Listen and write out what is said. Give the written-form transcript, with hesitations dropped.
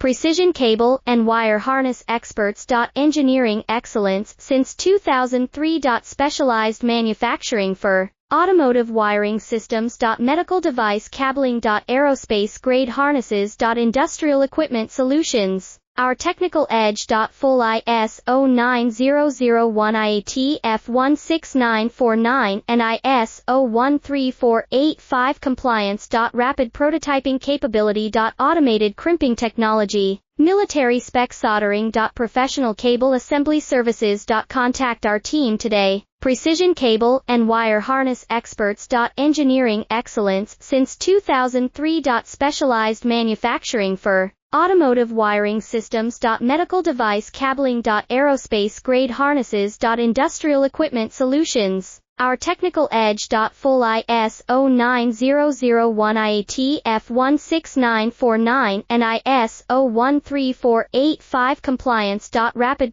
Precision cable and wire harness experts. Engineering excellence since 2003. Specialized manufacturing for automotive wiring systems. Medical device cabling. Aerospace grade harnesses. Industrial equipment solutions. Our technical edge. Full ISO 9001 IAT F16949 and ISO 13485 compliance. Rapid prototyping capability. Automated crimping technology. Military spec soldering. Professional cable assembly services. Contact our team today. Precision cable and wire harness experts. Engineering excellence since 2003. Specialized manufacturing for automotive wiring systems. Medical device cabling. Aerospace grade harnesses. Industrial equipment solutions. Our technical edge. Full ISO 9001 IAT F16949 and ISO 13485 compliance. Rapid